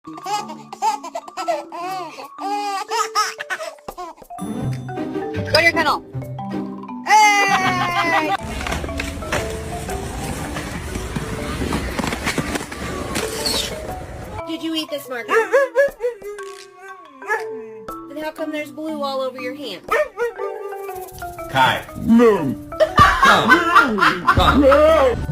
Go to your kennel. Hey! Did you eat this marker? Then how come there's blue all over your hand? Kai. No. Come. Come.